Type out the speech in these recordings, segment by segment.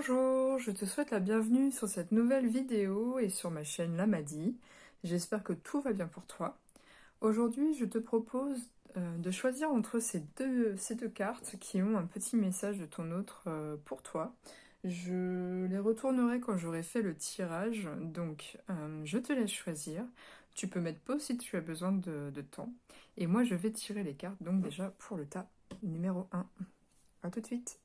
Bonjour, je te souhaite la bienvenue sur cette nouvelle vidéo et sur ma chaîne Lamadi. J'espère que tout va bien pour toi. Aujourd'hui, je te propose de choisir entre ces deux cartes qui ont un petit message de ton autre pour toi. Je les retournerai quand j'aurai fait le tirage, donc je te laisse choisir. Tu peux mettre pause si tu as besoin de temps. Et moi, je vais tirer les cartes, donc déjà pour le tas numéro 1. A tout de suite.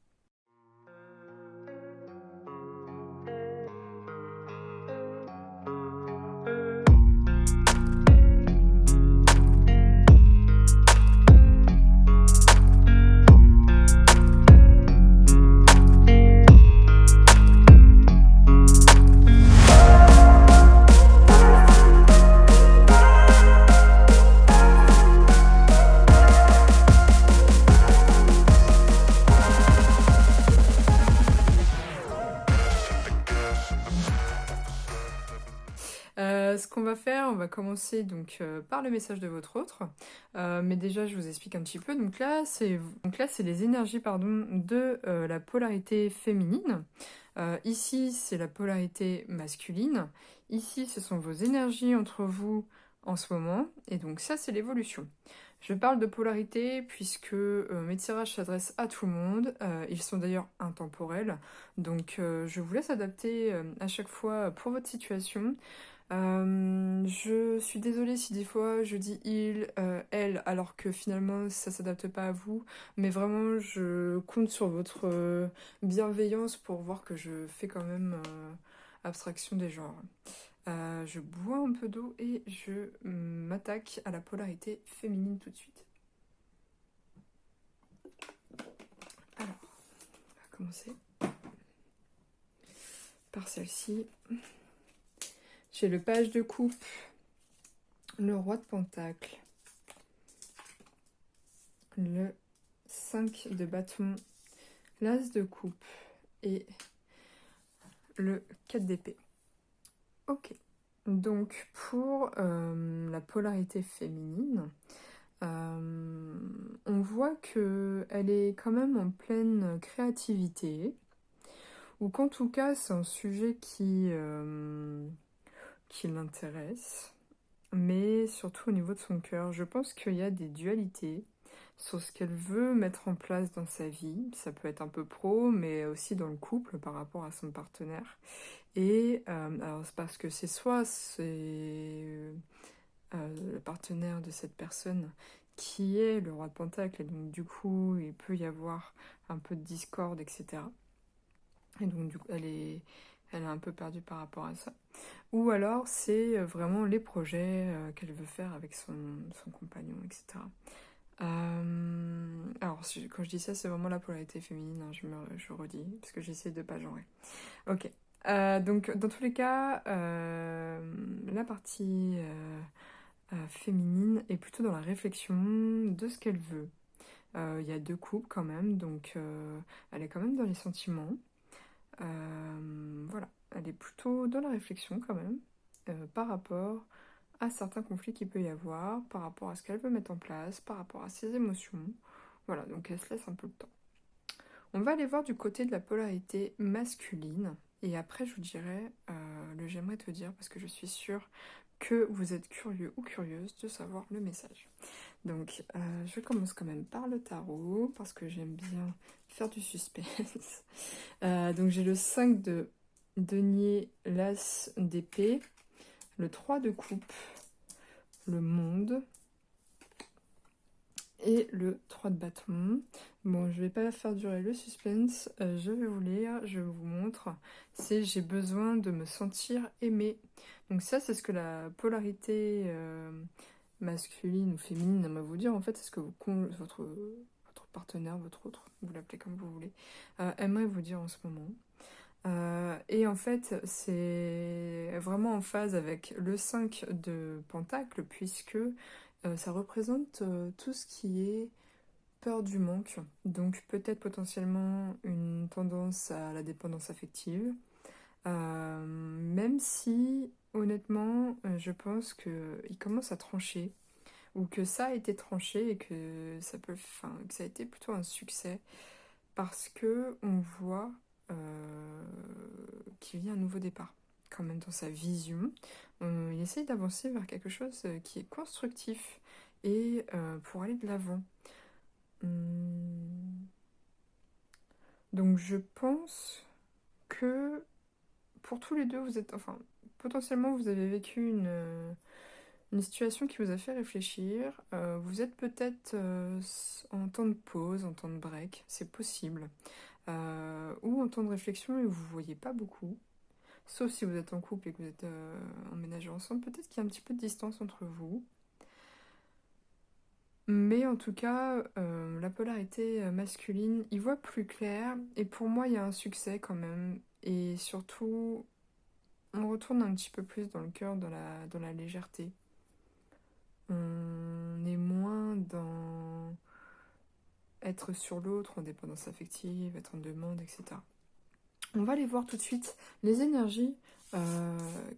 Ce qu'on va faire, on va commencer donc par le message de votre autre. Mais déjà, je vous explique un petit peu. Donc là, c'est les énergies de la polarité féminine. Ici, c'est la polarité masculine. Ici, ce sont vos énergies entre vous en ce moment. Et donc ça, c'est l'évolution. Je parle de polarité puisque mes tirages s'adressent à tout le monde. Ils sont d'ailleurs intemporels. Donc je vous laisse adapter à chaque fois pour votre situation. Je suis désolée si des fois je dis il, elle, alors que finalement ça s'adapte pas à vous, mais vraiment je compte sur votre bienveillance pour voir que je fais quand même abstraction des genres. Je bois un peu d'eau et je m'attaque à la polarité féminine tout de suite. Alors, on va commencer par celle-ci. J'ai le page de coupe, le roi de pentacle, le 5 de bâton, l'as de coupe et le 4 d'épée. Ok, donc pour la polarité féminine, on voit qu'elle est quand même en pleine créativité, ou qu'en tout cas c'est un sujet qui l'intéresse, mais surtout au niveau de son cœur. Je pense qu'il y a des dualités sur ce qu'elle veut mettre en place dans sa vie. Ça peut être un peu pro, mais aussi dans le couple par rapport à son partenaire. Et alors c'est parce que c'est le partenaire de cette personne qui est le roi de Pentacle, et donc du coup il peut y avoir un peu de discorde, etc. Et donc du coup elle est un peu perdue par rapport à ça. Ou alors c'est vraiment les projets qu'elle veut faire avec son compagnon, etc. Alors quand je dis ça, c'est vraiment la polarité féminine, hein, je redis, parce que j'essaie de pas genrer. Ok. Donc dans tous les cas, la partie féminine est plutôt dans la réflexion de ce qu'elle veut. Il y a deux couples quand même, donc elle est quand même dans les sentiments. Voilà, elle est plutôt dans la réflexion quand même, par rapport à certains conflits qu'il peut y avoir, par rapport à ce qu'elle veut mettre en place, par rapport à ses émotions. Voilà, donc elle se laisse un peu le temps. On va aller voir du côté de la polarité masculine, et après je vous dirai le j'aimerais te dire, parce que je suis sûre que vous êtes curieux ou curieuse de savoir le message. Donc je commence quand même par le tarot, parce que j'aime bien faire du suspense. Donc j'ai le 5 de denier, l'as d'épée, le 3 de coupe, le monde et le 3 de bâton. Bon, je vais pas faire durer le suspense, je vais vous lire, je vous montre. C'est j'ai besoin de me sentir aimé. Donc ça, c'est ce que la polarité masculine ou féminine aimerait vous dire. En fait, c'est ce que votre partenaire, votre autre, vous l'appelez comme vous voulez, aimerait vous dire en ce moment. Et en fait, c'est vraiment en phase avec le 5 de Pentacle, puisque ça représente tout ce qui est peur du manque, donc peut-être potentiellement une tendance à la dépendance affective, même si honnêtement je pense qu'il commence à trancher, ou que ça a été tranché et que ça a été plutôt un succès, parce que on voit un nouveau départ, quand même dans sa vision. Il essaye d'avancer vers quelque chose qui est constructif et pour aller de l'avant. Donc je pense que pour tous les deux, vous êtes, enfin, potentiellement vous avez vécu une situation qui vous a fait réfléchir. Vous êtes peut-être en temps de pause, en temps de break, c'est possible. Ou en temps de réflexion et vous ne voyez pas beaucoup. Sauf si vous êtes en couple et que vous êtes emménagés ensemble, peut-être qu'il y a un petit peu de distance entre vous. Mais en tout cas, la polarité masculine, il voit plus clair. Et pour moi, il y a un succès quand même. Et surtout, on retourne un petit peu plus dans le cœur, dans la légèreté. On est moins dans être sur l'autre, en dépendance affective, être en demande, etc. On va aller voir tout de suite les énergies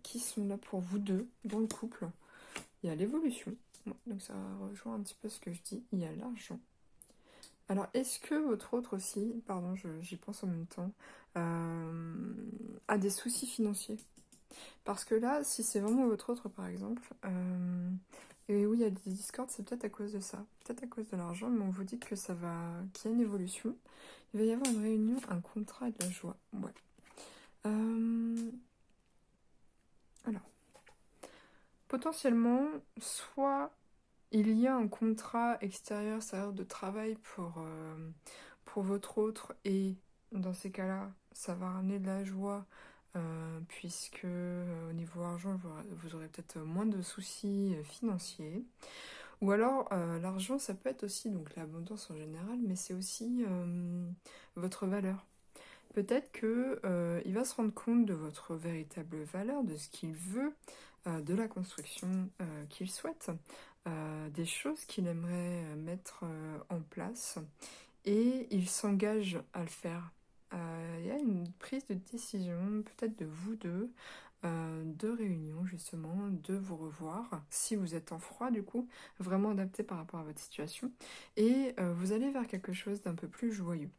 qui sont là pour vous deux dans le couple. Il y a l'évolution, donc ça rejoint un petit peu ce que je dis, il y a l'argent. Alors, est-ce que votre autre aussi, pardon, j'y pense en même temps, a des soucis financiers? Parce que là, si c'est vraiment votre autre, par exemple, et oui, il y a des discords, c'est peut-être à cause de ça, peut-être à cause de l'argent, mais on vous dit que ça va, qu'il y a une évolution. Il va y avoir une réunion, un contrat et de la joie. Ouais. Alors, potentiellement, soit il y a un contrat extérieur, c'est-à-dire de travail pour votre autre, et dans ces cas-là, ça va ramener de la joie, puisque au niveau argent, vous aurez peut-être moins de soucis financiers. Ou alors, l'argent, ça peut être aussi donc l'abondance en général, mais c'est aussi votre valeur. Peut-être que il va se rendre compte de votre véritable valeur, de ce qu'il veut, de la construction qu'il souhaite, des choses qu'il aimerait mettre en place, et il s'engage à le faire. Il y a une prise de décision, peut-être de vous deux, de réunion justement, de vous revoir, si vous êtes en froid du coup, vraiment adapté par rapport à votre situation, et vous allez vers quelque chose d'un peu plus joyeux.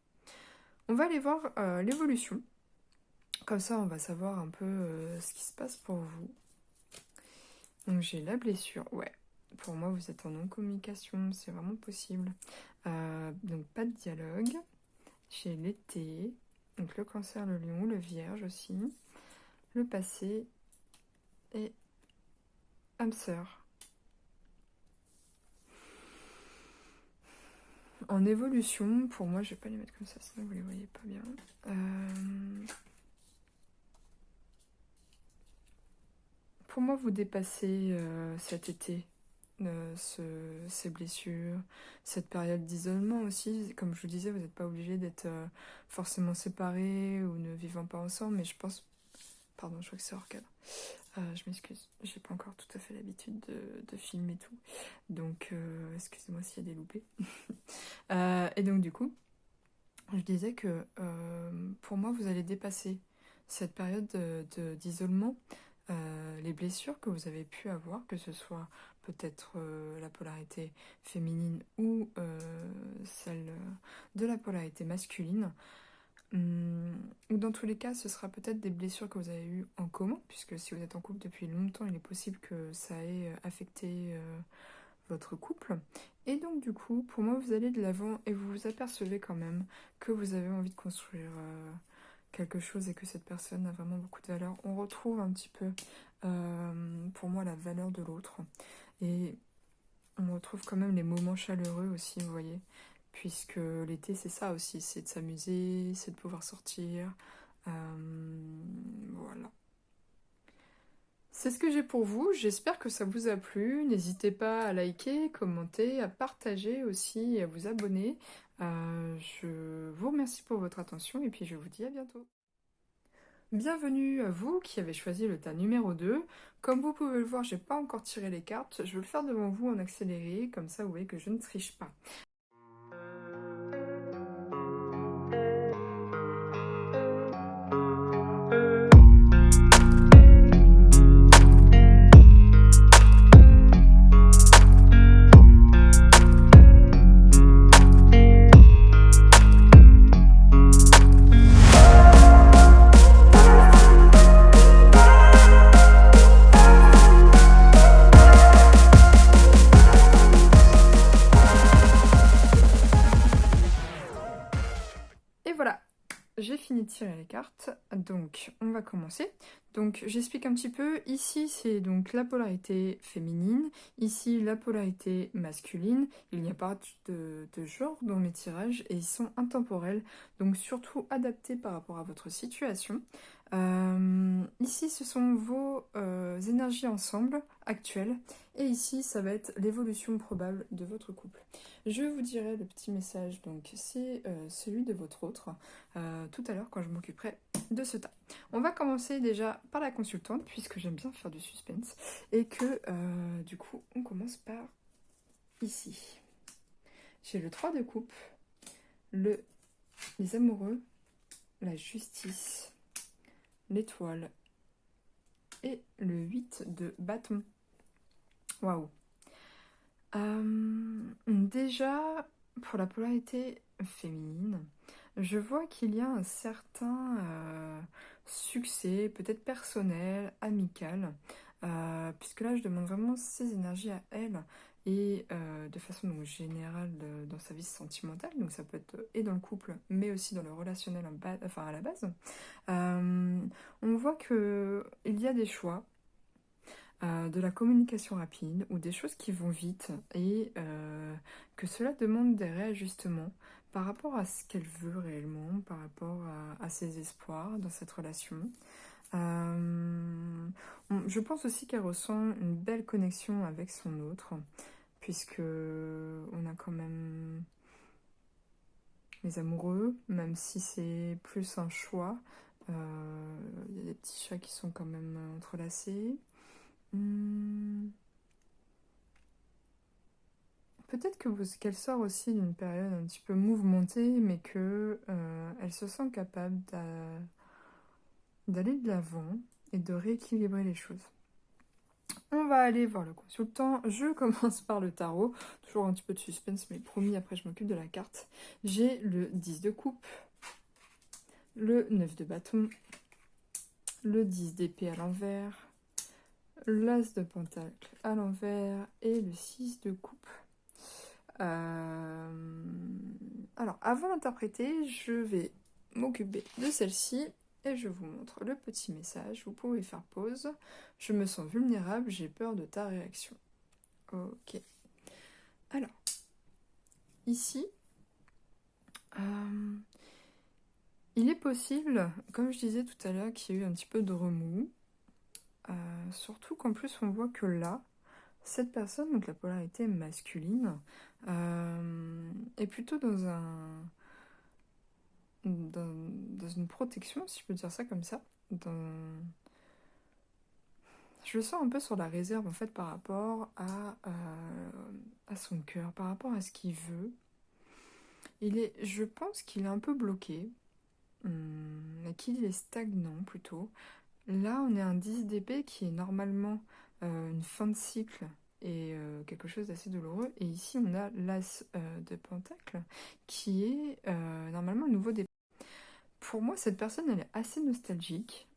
On va aller voir l'évolution, comme ça on va savoir un peu ce qui se passe pour vous. Donc j'ai la blessure, ouais, pour moi vous êtes en non-communication, c'est vraiment possible. Donc pas de dialogue. J'ai l'été, donc le cancer, le lion, le vierge aussi, le passé et âme sœur. En évolution, pour moi, je vais pas les mettre comme ça, sinon vous les voyez pas bien. Pour moi, vous dépassez cet été, ces blessures, cette période d'isolement aussi. Comme je vous disais, vous n'êtes pas obligé d'être forcément séparés ou ne vivant pas ensemble, mais je pense... Pardon, je crois que c'est hors cadre. Je m'excuse, j'ai pas encore tout à fait l'habitude de filmer tout. Donc, excusez-moi s'il y a des loupés. Et donc, du coup, je disais que pour moi, vous allez dépasser cette période d'isolement. Les blessures que vous avez pu avoir, que ce soit peut-être la polarité féminine ou celle de la polarité masculine, ou dans tous les cas, ce sera peut-être des blessures que vous avez eues en commun, puisque si vous êtes en couple depuis longtemps, il est possible que ça ait affecté votre couple. Et donc du coup, pour moi, vous allez de l'avant et vous vous apercevez quand même que vous avez envie de construire quelque chose et que cette personne a vraiment beaucoup de valeur. On retrouve un petit peu, pour moi, la valeur de l'autre. Et on retrouve quand même les moments chaleureux aussi, vous voyez. Puisque l'été, c'est ça aussi, c'est de s'amuser, c'est de pouvoir sortir. Voilà. C'est ce que j'ai pour vous, j'espère que ça vous a plu. N'hésitez pas à liker, commenter, à partager aussi et à vous abonner. Je vous remercie pour votre attention et puis je vous dis à bientôt. Bienvenue à vous qui avez choisi le tas numéro 2. Comme vous pouvez le voir, j'ai pas encore tiré les cartes. Je vais le faire devant vous en accéléré, comme ça vous voyez que je ne triche pas. j'ai fini de tirer les cartes, donc on va commencer. Donc j'explique un petit peu, ici c'est donc la polarité féminine, ici la polarité masculine, il n'y a pas de genre dans mes tirages et ils sont intemporels, donc surtout adaptés par rapport à votre situation. Ici ce sont vos énergies ensemble actuelles et ici ça va être l'évolution probable de votre couple. Je vous dirai le petit message, donc c'est celui de votre autre. Tout à l'heure quand je m'occuperai de ce tas. On va commencer déjà par la consultante puisque j'aime bien faire du suspense et que du coup on commence par ici. J'ai le 3 de coupe, les amoureux, la justice, l'étoile et le 8 de bâton. Waouh. Déjà pour la polarité féminine, je vois qu'il y a un certain succès, peut-être personnel, amical, puisque là je demande vraiment ses énergies à elle et de façon donc, générale dans sa vie sentimentale, donc ça peut être et dans le couple mais aussi dans le relationnel enfin, à la base. On voit que il y a des choix de la communication rapide ou des choses qui vont vite et que cela demande des réajustements par rapport à ce qu'elle veut réellement, par rapport à ses espoirs dans cette relation. Je pense aussi qu'elle ressent une belle connexion avec son autre, puisque on a quand même les amoureux, même si c'est plus un choix. Il y a des petits chats qui sont quand même entrelacés. Hmm. Peut-être que qu'elle sort aussi d'une période un petit peu mouvementée, mais que elle se sent capable d'aller de l'avant et de rééquilibrer les choses. On va aller voir le consultant. Je commence par le tarot. Toujours un petit peu de suspense, mais promis, après je m'occupe de la carte. J'ai le 10 de coupe, le 9 de bâton, le 10 d'épée à l'envers, l'as de pentacle à l'envers et le 6 de coupe. Alors, avant d'interpréter, je vais m'occuper de celle-ci et je vous montre le petit message. Vous pouvez faire pause. Je me sens vulnérable, j'ai peur de ta réaction. Ok. Alors, ici, il est possible, comme je disais tout à l'heure, qu'il y ait eu un petit peu de remous. Surtout qu'en plus, on voit que là, cette personne, donc la polarité masculine, est plutôt dans une protection, si je peux dire ça comme ça. Je le sens un peu sur la réserve en fait par rapport à son cœur, par rapport à ce qu'il veut. Je pense qu'il est un peu bloqué, et qu'il est stagnant plutôt. Là, on est un 10 d'épée qui est normalement une fin de cycle et quelque chose d'assez douloureux. Et ici, on a l'as de pentacle qui est normalement le nouveau départ. Pour moi, cette personne, elle est assez nostalgique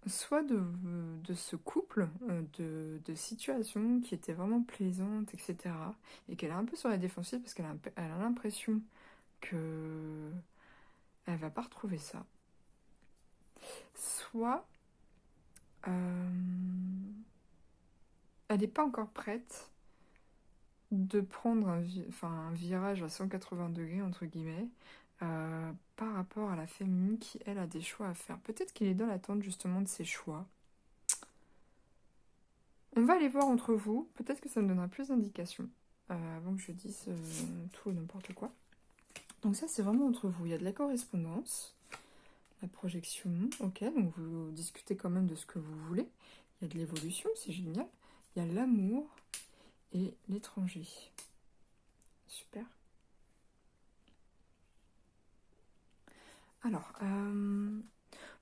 soit de ce couple, de situations qui étaient vraiment plaisantes, etc. Et qu'elle est un peu sur la défensive parce elle a l'impression que elle va pas retrouver ça. Soit euh, elle n'est pas encore prête de prendre un virage à 180 degrés, entre guillemets, par rapport à la féminine qui, elle, a des choix à faire. Peut-être qu'il est dans l'attente justement de ses choix. On va aller voir entre vous, peut-être que ça me donnera plus d'indications, avant que je dise tout et n'importe quoi. Donc ça, c'est vraiment entre vous. Il y a de la correspondance, la projection, ok, donc vous discutez quand même de ce que vous voulez. Il y a de l'évolution, c'est génial. Il y a l'amour et l'étranger. Super. Alors,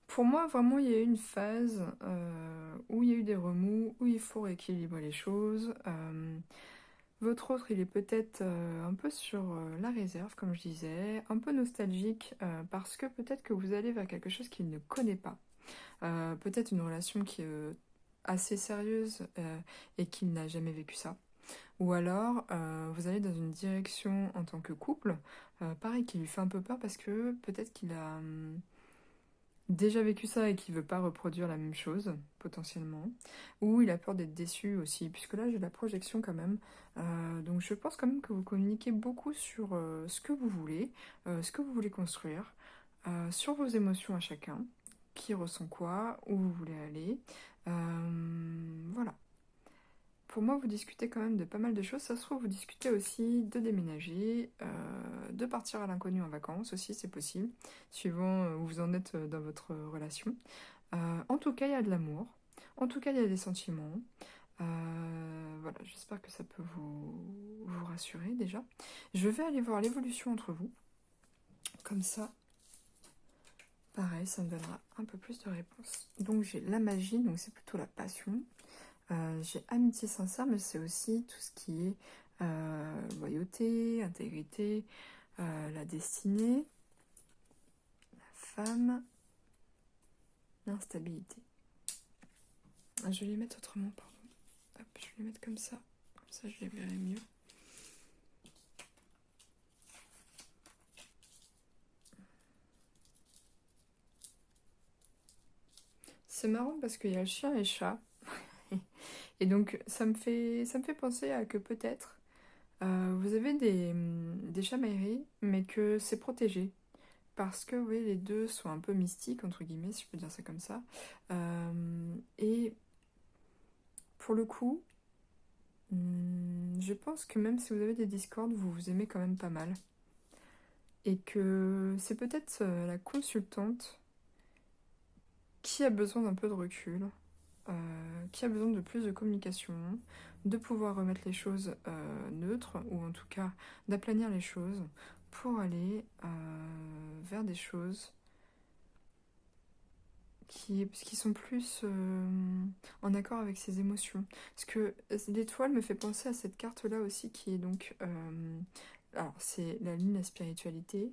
pour moi, vraiment, il y a eu une phase où il y a eu des remous, où il faut rééquilibrer les choses. Votre autre, il est peut-être un peu sur la réserve, comme je disais, un peu nostalgique, parce que peut-être que vous allez vers quelque chose qu'il ne connaît pas. Peut-être une relation qui est assez sérieuse et qu'il n'a jamais vécu ça. Ou alors, vous allez dans une direction en tant que couple, pareil, qui lui fait un peu peur parce que peut-être qu'il a déjà vécu ça et qu'il veut pas reproduire la même chose, potentiellement. Ou il a peur d'être déçu aussi, puisque là j'ai la projection quand même. Donc je pense quand même que vous communiquez beaucoup sur ce que vous voulez, ce que vous voulez construire, sur vos émotions à chacun, qui ressent quoi, où vous voulez aller. Voilà. Pour moi, vous discutez quand même de pas mal de choses. Ça se trouve, vous discutez aussi de déménager, de partir à l'inconnu en vacances aussi, c'est possible, suivant où vous en êtes dans votre relation. En tout cas, il y a de l'amour. En tout cas, il y a des sentiments. Voilà, j'espère que ça peut vous rassurer déjà. Je vais aller voir l'évolution entre vous. Comme ça, pareil, ça me donnera un peu plus de réponses. Donc j'ai la magie, donc c'est plutôt la passion. J'ai amitié sincère, mais c'est aussi tout ce qui est loyauté, intégrité, la destinée, la femme, l'instabilité. Je vais les mettre autrement, pardon. Hop, je vais les mettre comme ça je les verrai mieux. C'est marrant parce qu'il y a le chien et le chat. Et donc ça me fait penser à que peut-être vous avez des chamailleries, mais que c'est protégé. Parce que oui, les deux sont un peu mystiques, entre guillemets, si je peux dire ça comme ça. Et pour le coup, je pense que même si vous avez des discordes, vous vous aimez quand même pas mal. Et que c'est peut-être la consultante qui a besoin d'un peu de recul, qui a besoin de plus de communication, de pouvoir remettre les choses neutres, ou en tout cas d'aplanir les choses, pour aller vers des choses qui sont plus en accord avec ses émotions. Parce que l'étoile me fait penser à cette carte-là aussi, qui est donc... alors, c'est la lune, la spiritualité,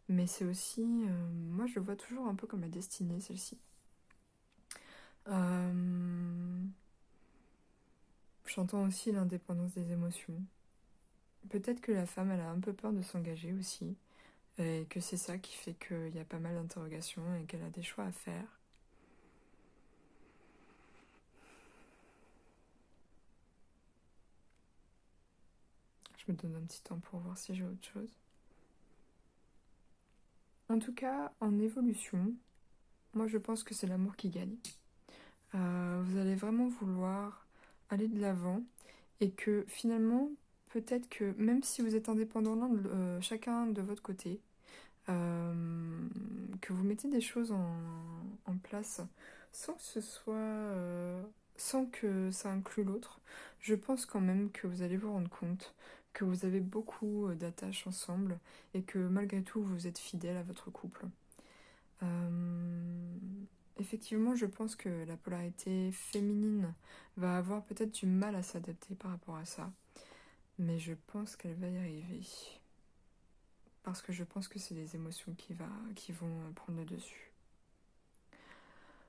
mais c'est aussi... moi, je le vois toujours un peu comme la destinée, celle-ci. J'entends aussi l'indépendance des émotions. Peut-être que la femme, elle a un peu peur de s'engager aussi, et que c'est ça qui fait qu'il y a pas mal d'interrogations et qu'elle a des choix à faire. Je me donne un petit temps pour voir si j'ai autre chose. En tout cas, en évolution, moi je pense que c'est l'amour qui gagne. Vous allez vraiment vouloir aller de l'avant et que finalement, peut-être que même si vous êtes indépendants chacun de votre côté, que vous mettez des choses en place sans que ce soit, sans que ça inclue l'autre, je pense quand même que vous allez vous rendre compte que vous avez beaucoup d'attaches ensemble et que malgré tout vous êtes fidèle à votre couple. Euh, Effectivement, je pense que la polarité féminine va avoir peut-être du mal à s'adapter par rapport à ça, mais je pense qu'elle va y arriver. Parce que je pense que c'est les émotions qui vont prendre le dessus.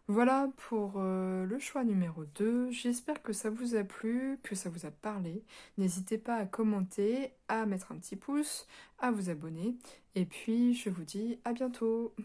Voilà pour le choix numéro 2. J'espère que ça vous a plu, que ça vous a parlé. N'hésitez pas à commenter, à mettre un petit pouce, à vous abonner. Et puis, je vous dis à bientôt.